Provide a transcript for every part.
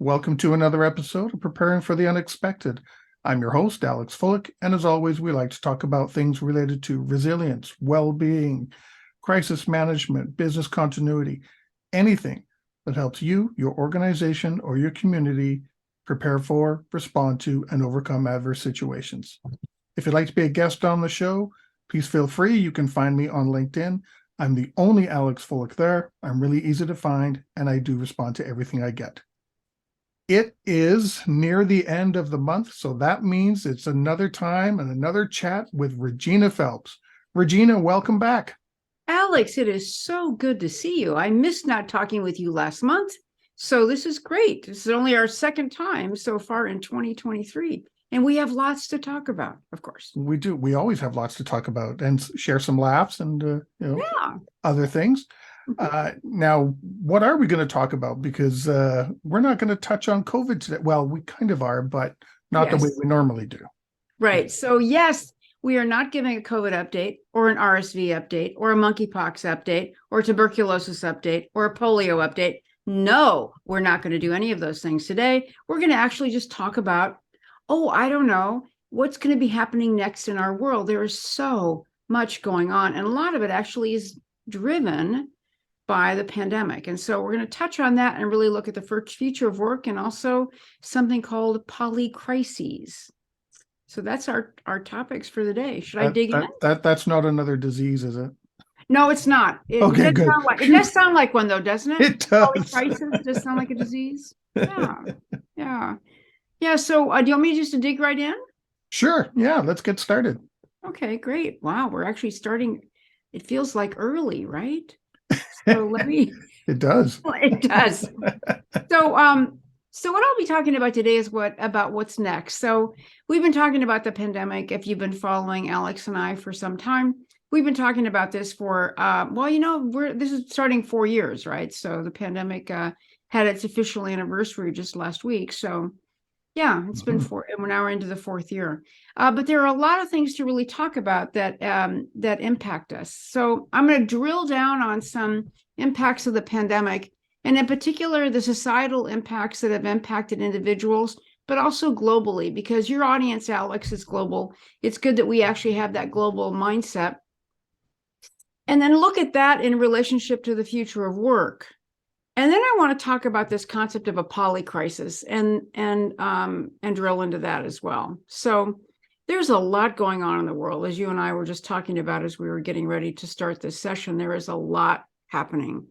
Welcome to another episode of Preparing for the Unexpected. I'm your host, Alex Fullick, and as always, we like to talk about things related to resilience, well-being, crisis management, business continuity, anything that helps you, your organization, or your community prepare for, respond to, and overcome adverse situations. If you'd like to be a guest on the show, please feel free. You can find me on LinkedIn. I'm the only Alex Fullick there. I'm really easy to find, and I do respond to everything I get. It is near the end of the month, so that means it's another time and another chat with Regina Phelps. Regina, welcome back. Alex, it is so good to see you. I missed not talking with you last month, so this is great. This is only our second time so far in 2023, and we have lots to talk about, of course. We do. We always have lots to talk about and share some laughs and Yeah. other things. Now, what are we going to talk about? Because we're not going to touch on COVID today. Well, we kind of are, but not the way we normally do. Right. So, yes, we are not giving a COVID update or an RSV update or a monkeypox update or a tuberculosis update or a polio update. No, we're not going to do any of those things today. We're going to actually just talk about, I don't know, what's going to be happening next in our world. There is so much going on, and a lot of it actually is driven by the pandemic. And so we're going to touch on that and really look at the future of work and also something called polycrises. So that's our topics for the day. Should I dig in? That's not another disease, is it? No, it's not. Okay, good. It does sound like one, though, doesn't it? It does. Polycrisis does sound like a disease. Yeah. So do you want me just to dig right in? Sure. Yeah, let's get started. Okay, great. Wow, we're actually starting. It feels like early, right? So let me. It does. It does. So what I'll be talking about today is what's next. So we've been talking about the pandemic. If you've been following Alex and I for some time, we've been talking about this for this is starting 4 years, right? So the pandemic had its official anniversary just last week. So yeah, it's been 4, and we're into the 4th year. But there are a lot of things to really talk about that impact us. So I'm going to drill down on some impacts of the pandemic, and in particular, the societal impacts that have impacted individuals, but also globally, because your audience, Alex, is global. It's good that we actually have that global mindset. And then look at that in relationship to the future of work. And then I want to talk about this concept of a polycrisis and drill into that as well. So there's a lot going on in the world, as you and I were just talking about as we were getting ready to start this session. There is a lot happening.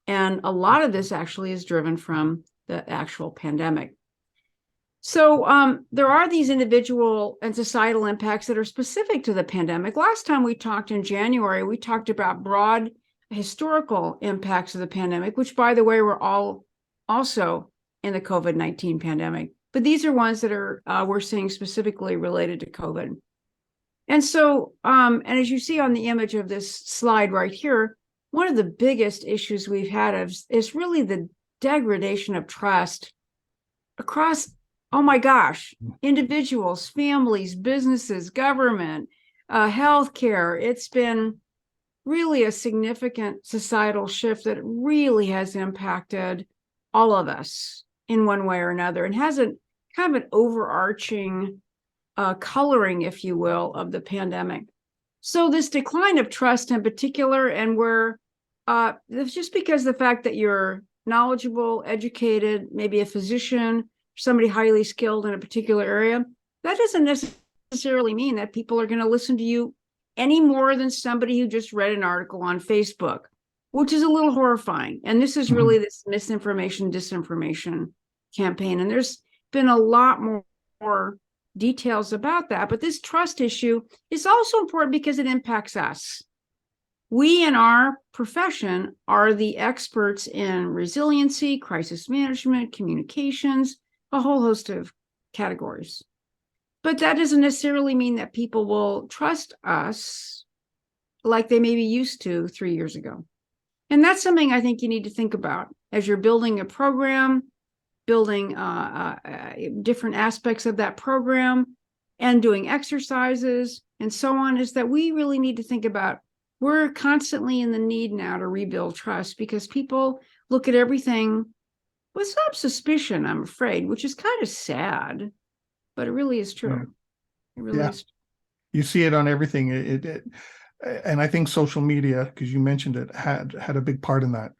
And a lot of this actually is driven from the actual pandemic. So there are these individual and societal impacts that are specific to the pandemic. Last time we talked in January, we talked about broad historical impacts of the pandemic, which, by the way, were all also in the COVID-19 pandemic. But these are ones that are we're seeing specifically related to COVID. And so, and as you see on the image of this slide right here, one of the biggest issues we've had is really the degradation of trust across, oh my gosh, individuals, families, businesses, government, healthcare. It's been really a significant societal shift that really has impacted all of us in one way or another, and has a kind of an overarching coloring, if you will, of the pandemic. So this decline of trust in particular, and where it's just because the fact that you're knowledgeable, educated, maybe a physician, somebody highly skilled in a particular area, that doesn't necessarily mean that people are going to listen to you any more than somebody who just read an article on Facebook, which is a little horrifying. And this is really this misinformation, disinformation campaign. And there's been a lot more details about that. But this trust issue is also important because it impacts us. We in our profession are the experts in resiliency, crisis management, communications, a whole host of categories. But that doesn't necessarily mean that people will trust us like they maybe used to 3 years ago. And that's something I think you need to think about as you're building a program, building different aspects of that program, and doing exercises and so on, is that we really need to think about, we're constantly in the need now to rebuild trust, because people look at everything with some suspicion, I'm afraid, which is kind of sad, but it really is true. It really is. You see it on everything. And I think social media, because you mentioned it, had a big part in that.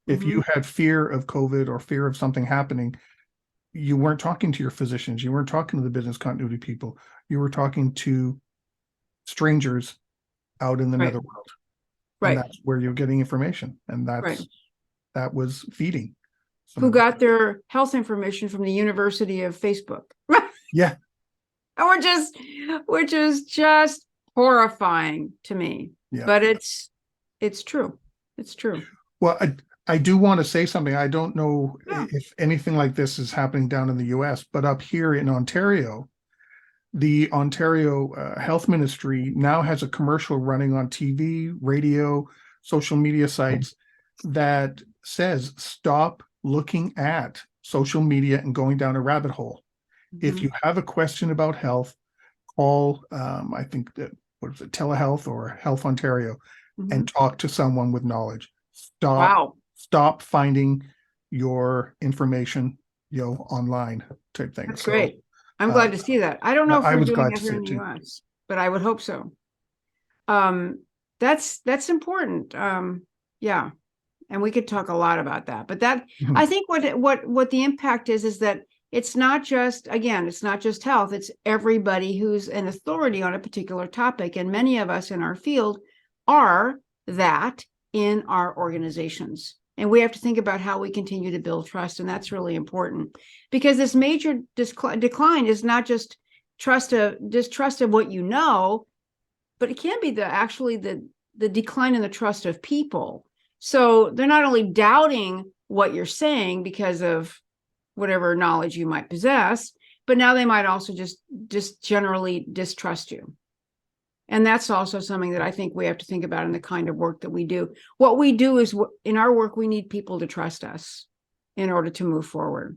If you had fear of COVID or fear of something happening, you weren't talking to your physicians, you weren't talking to the business continuity people, you were talking to strangers out in the Right. netherworld. Right. And that's where you're getting information. And Right. that was feeding. Who got their health information from the University of Facebook. Yeah. Which is just horrifying to me. Yeah. But it's true. It's true. Well, I do want to say something. I don't know if anything like this is happening down in the US, but up here in Ontario, the Ontario Health Ministry now has a commercial running on TV, radio, social media sites that says, stop looking at social media and going down a rabbit hole. If you have a question about health, call, I think that, what is it, Telehealth or Health Ontario, and talk to someone with knowledge. Stop finding your information, online type thing. That's great. I'm glad to see that. I don't know if we're doing that here in the US, but I would hope so. That's important. Yeah. And we could talk a lot about that, but I think what the impact is that it's not just health, it's everybody who's an authority on a particular topic. And many of us in our field are that in our organizations. And we have to think about how we continue to build trust. And that's really important, because this major decline is not just distrust of what you know, but it can be the decline in the trust of people. So they're not only doubting what you're saying because of whatever knowledge you might possess, but now they might also just generally distrust you. And that's also something that I think we have to think about in the kind of work that we do. What we do is, in our work, we need people to trust us in order to move forward.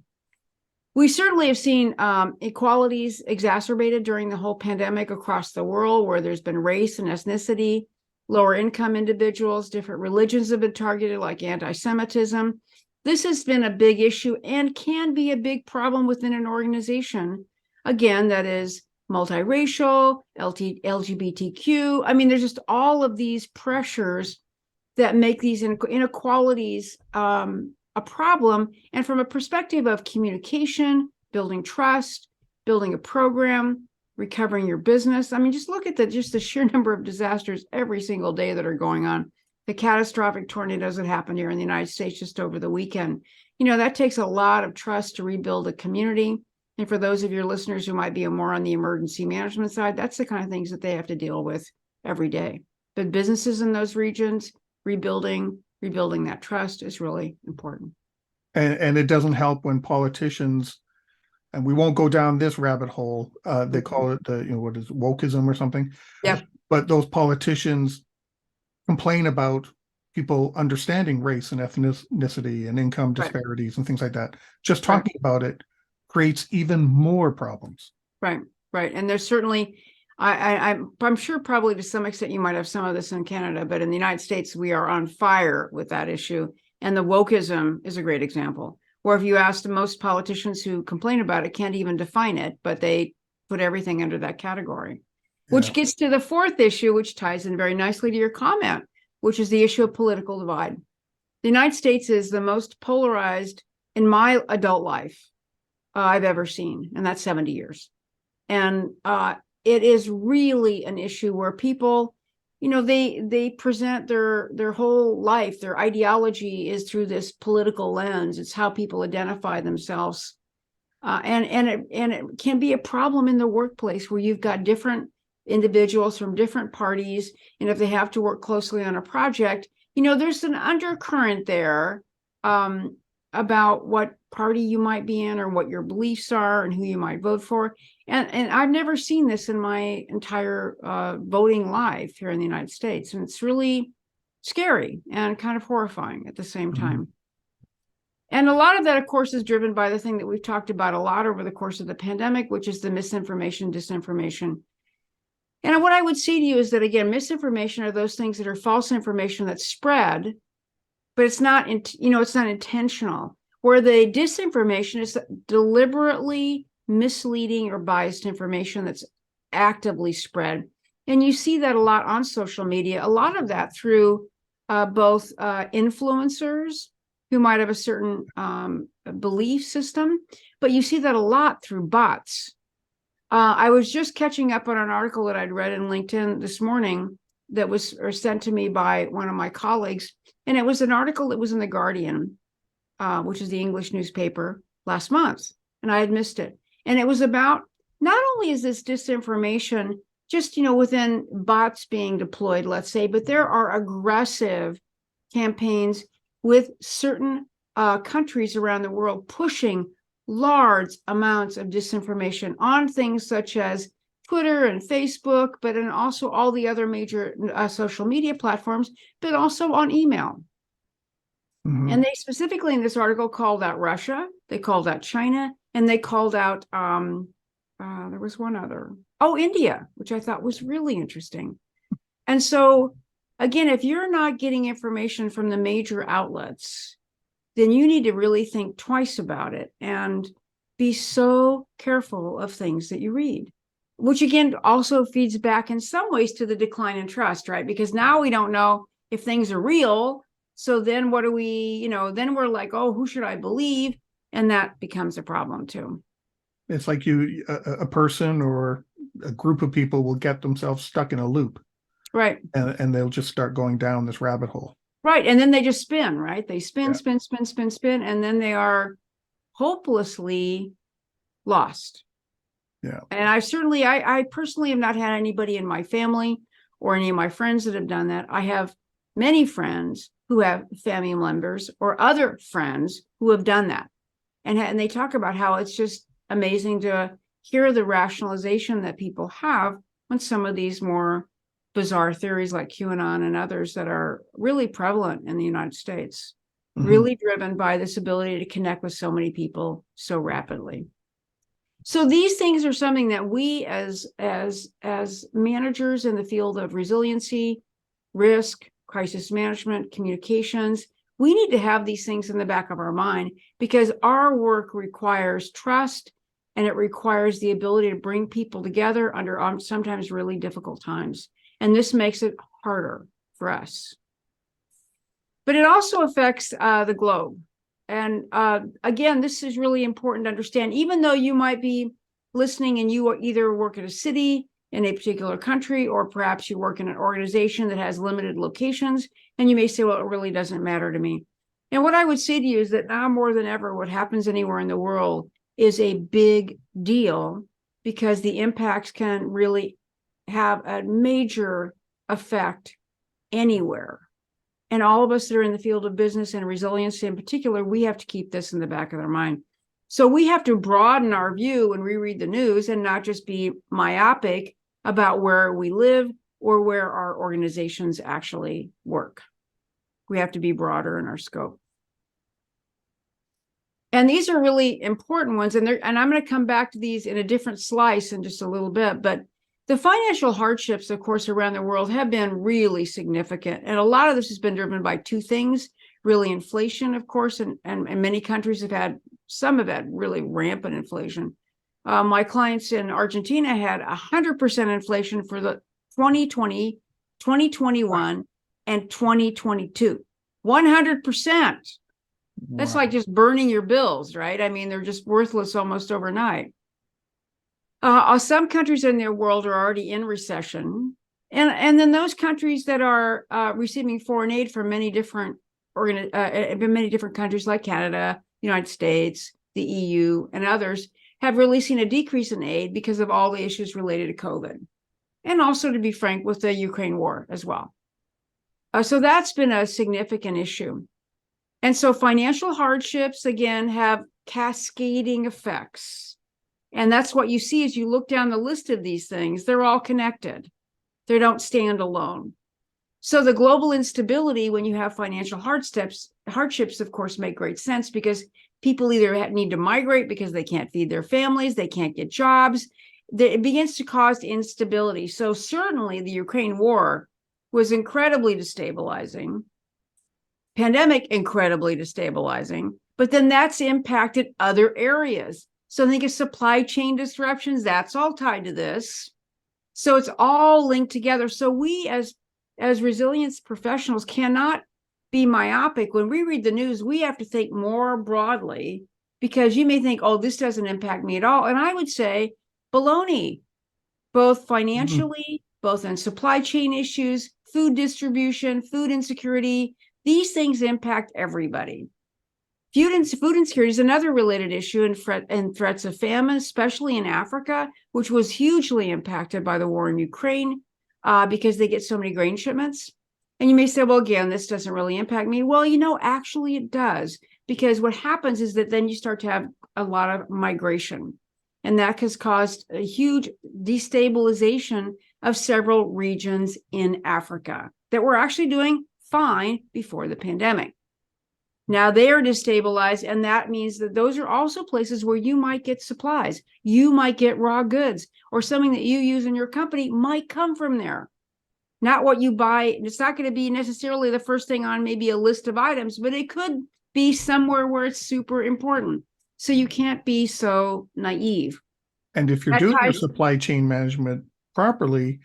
We certainly have seen inequalities exacerbated during the whole pandemic across the world, where there's been race and ethnicity, lower income individuals, different religions have been targeted, like anti-Semitism. This has been a big issue and can be a big problem within an organization, again, that is multiracial, LGBTQ. I mean, there's just all of these pressures that make these inequalities a problem. And from a perspective of communication, building trust, building a program, recovering your business. I mean, just look at the sheer number of disasters every single day that are going on. The catastrophic tornadoes that happened here in the United States just over the weekend. That takes a lot of trust to rebuild a community. And for those of your listeners who might be more on the emergency management side, that's the kind of things that they have to deal with every day. But businesses in those regions, rebuilding that trust is really important. And it doesn't help when politicians, and we won't go down this rabbit hole, they call it what is it, wokeism or something. Yeah. But those politicians complain about people understanding race and ethnicity and income disparities and things like that. Just talking about it creates even more problems. Right. And there's certainly, I'm sure probably to some extent you might have some of this in Canada, but in the United States, we are on fire with that issue. And the wokeism is a great example, where if you ask most politicians who complain about it, can't even define it, but they put everything under that category. Which gets to the fourth issue, which ties in very nicely to your comment, which is the issue of political divide. The United States is the most polarized in my adult life I've ever seen, and that's 70 years. And it is really an issue where people, they present their whole life, their ideology is through this political lens. It's how people identify themselves. And it can be a problem in the workplace where you've got different individuals from different parties, and if they have to work closely on a project, there's an undercurrent there about what party you might be in or what your beliefs are and who you might vote for. And I've never seen this in my entire voting life here in the United States, and it's really scary and kind of horrifying at the same time. And a lot of that, of course, is driven by the thing that we've talked about a lot over the course of the pandemic, which is the misinformation, disinformation. And what I would say to you is that, again, misinformation are those things that are false information that's spread, but it's not intentional. where the disinformation is deliberately misleading or biased information that's actively spread. And you see that a lot on social media, a lot of that through both influencers who might have a certain belief system, but you see that a lot through bots. I was just catching up on an article that I'd read in LinkedIn this morning that was sent to me by one of my colleagues. And it was an article that was in The Guardian, which is the English newspaper, last month. And I had missed it. And it was about, not only is this disinformation just, within bots being deployed, let's say, but there are aggressive campaigns with certain countries around the world pushing large amounts of disinformation on things such as Twitter and Facebook, but then also all the other major social media platforms, but also on email. Mhm. And they specifically in this article called out Russia, they called out China, and they called out, there was one other, India, which I thought was really interesting. And so, again, if you're not getting information from the major outlets, then you need to really think twice about it and be so careful of things that you read, which again also feeds back in some ways to the decline in trust, right? Because now we don't know if things are real. So then what do we, then we're like, oh, who should I believe? And that becomes a problem too. It's like a person or a group of people will get themselves stuck in a loop. Right. And they'll just start going down this rabbit hole. Right. And then they just spin, right? They spin, Yeah. spin, and then they are hopelessly lost. Yeah. And I personally have not had anybody in my family or any of my friends that have done that. I have many friends who have family members or other friends who have done that. And they talk about how it's just amazing to hear the rationalization that people have on some of these more bizarre theories like QAnon and others that are really prevalent in the United States, really driven by this ability to connect with so many people so rapidly. So these things are something that we as managers in the field of resiliency, risk, crisis management, communications, we need to have these things in the back of our mind because our work requires trust and it requires the ability to bring people together under sometimes really difficult times. And this makes it harder for us. But it also affects the globe. And again, this is really important to understand, even though you might be listening and you either work at a city in a particular country, or perhaps you work in an organization that has limited locations, and you may say, well, it really doesn't matter to me. And what I would say to you is that now more than ever, what happens anywhere in the world is a big deal because the impacts can really have a major effect anywhere. And all of us that are in the field of business and resiliency in particular, we have to keep this in the back of our mind. So we have to broaden our view when we read the news and not just be myopic about where we live or where our organizations actually work. We have to be broader in our scope. And these are really important ones. And I'm going to come back to these in a different slice in just a little bit. But the financial hardships, of course, around the world have been really significant. And a lot of this has been driven by two things, really inflation, of course, and many countries some have had really rampant inflation. My clients in Argentina had 100% inflation for the 2020, 2021, and 2022. 100%. That's like just burning your bills, right? I mean, they're just worthless almost overnight. Some countries in the world are already in recession. And then those countries that are receiving foreign aid from many different countries like Canada, the United States, the EU, and others have really seen a decrease in aid because of all the issues related to COVID. And also, to be frank, with the Ukraine war as well. So that's been a significant issue. And so financial hardships, again, have cascading effects. And that's what you see as you look down the list of these things. They're all connected. They don't stand alone. So the global instability, when you have financial hardships, of course, make great sense because people either need to migrate because they can't feed their families, they can't get jobs. It begins to cause instability. So certainly the Ukraine war was incredibly destabilizing. Pandemic, incredibly destabilizing. but then that's impacted other areas. So think of supply chain disruptions, that's all tied to this. So it's all linked together. So we as resilience professionals cannot be myopic. When we read the news, we have to think more broadly, because you may think, oh, this doesn't impact me at all. And I would say baloney, both financially, both in supply chain issues, food distribution, food insecurity. These things impact everybody. Food insecurity is another related issue, and threats of famine, especially in Africa, which was hugely impacted by the war in Ukraine, because they get so many grain shipments. And you may say, well, again, this doesn't really impact me. Well, actually it does, because what happens is that then you start to have a lot of migration, and that has caused a huge destabilization of several regions in Africa that were actually doing fine before the pandemic. Now they are destabilized, and that means that those are also places where you might get supplies. You might get raw goods, or something that you use in your company might come from there. Not what you buy. It's not going to be necessarily the first thing on maybe a list of items, but it could be somewhere where it's super important. So you can't be so naive. And if you're doing your supply chain management properly,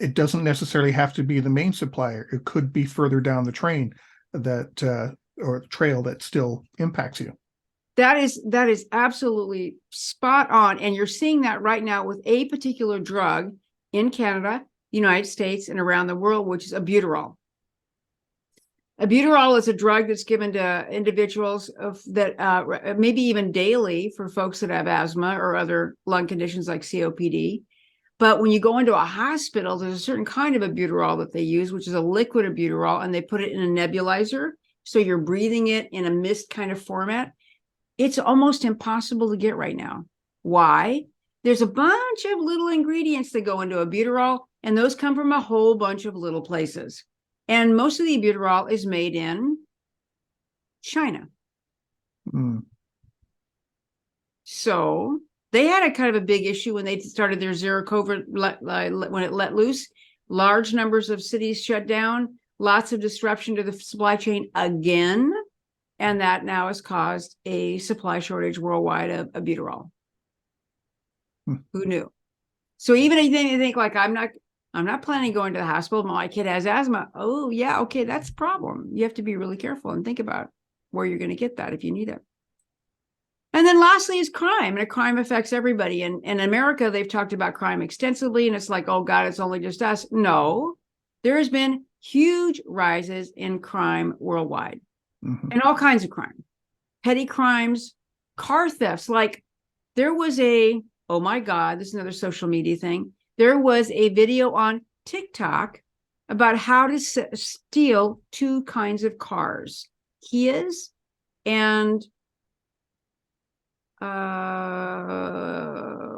it doesn't necessarily have to be the main supplier. It could be further down the train that or trail that still impacts you. That is absolutely spot on. And you're seeing that right now with a particular drug in Canada, United States, and around the world, which is albuterol. Albuterol is a drug that's given to individuals that maybe even daily for folks that have asthma or other lung conditions like COPD. But when you go into a hospital, there's a certain kind of albuterol that they use, which is a liquid albuterol, and they put it in a nebulizer. So you're breathing it in a mist kind of format. It's almost impossible to get right now. Why? There's a bunch of little ingredients that go into albuterol, and those come from a whole bunch of little places. And most of the albuterol is made in China. So they had a kind of a big issue when they started their zero COVID, when it let loose. Large numbers of cities shut down, lots of disruption to the supply chain again. And that now has caused a supply shortage worldwide of albuterol. Who knew? So even if you think like, I'm not planning going to the hospital, my kid has asthma. Oh yeah, okay, that's a problem. You have to be really careful and think about where you're going to get that if you need it. And then lastly is crime, and crime affects everybody. And in America, they've talked about crime extensively, and it's like, oh God, it's only just us. No, there has been huge rises in crime worldwide, and all kinds of crime, petty crimes, car thefts. Like there was oh my God, this is another social media thing. There was a video on TikTok about how to steal two kinds of cars, Kias and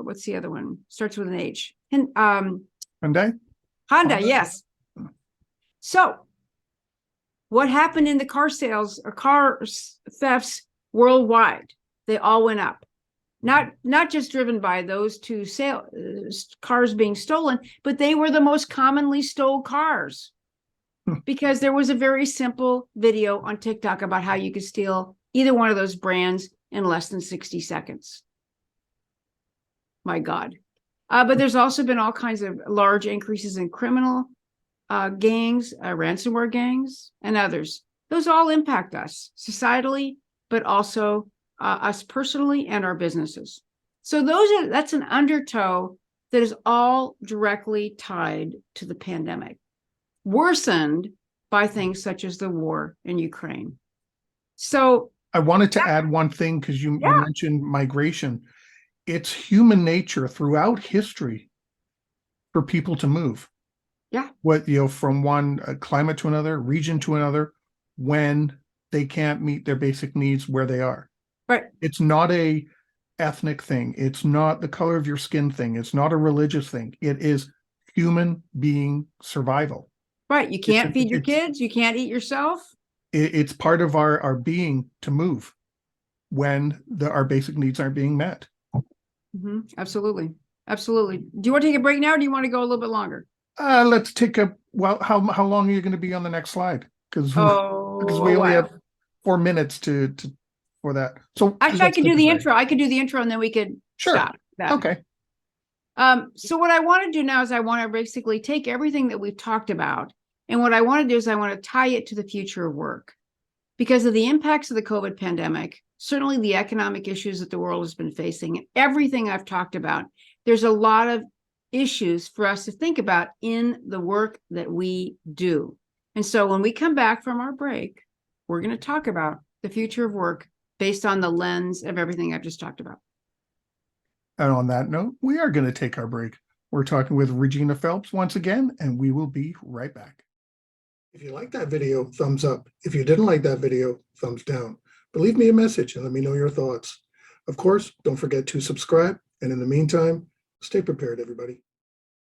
what's the other one? Starts with an H. And Hyundai, yes. So what happened in the car sales or car thefts worldwide? They all went up. Not just driven by those two cars being stolen, but they were the most commonly stole cars, because there was a very simple video on TikTok about how you could steal either one of those brands in less than 60 seconds. My God. But there's also been all kinds of large increases in criminal gangs, ransomware gangs, and others. Those all impact us societally, but also us personally and our businesses. So that's an undertow that is all directly tied to the pandemic, worsened by things such as the war in Ukraine. So I wanted to add one thing, because you mentioned migration. It's human nature throughout history for people to move. Yeah. From one climate to another, region to another, when they can't meet their basic needs where they are. Right. It's not a ethnic thing. It's not the color of your skin thing. It's not a religious thing. It is human being survival. Right. You can't feed your kids. You can't eat yourself. It's part of our being to move when our basic needs aren't being met. Absolutely. Absolutely. Do you want to take a break now, or do you want to go a little bit longer? Let's take how long are you going to be on the next slide? Because we only have 4 minutes to for that. So Actually, I could do the intro. I could do the intro and then we could Sure. stop that. Okay. So what I want to do now is I want to basically take everything that we've talked about, and what I want to do is I want to tie it to the future of work. Because of the impacts of the COVID pandemic, certainly the economic issues that the world has been facing, and everything I've talked about, there's a lot of issues for us to think about in the work that we do. And so when we come back from our break, we're going to talk about the future of work based on the lens of everything I've just talked about. And on that note, we are going to take our break. We're talking with Regina Phelps once again, and we will be right back. If you like that video, thumbs up. If you didn't like that video, thumbs down. But leave me a message and let me know your thoughts. Of course, don't forget to subscribe. And in the meantime, stay prepared, everybody.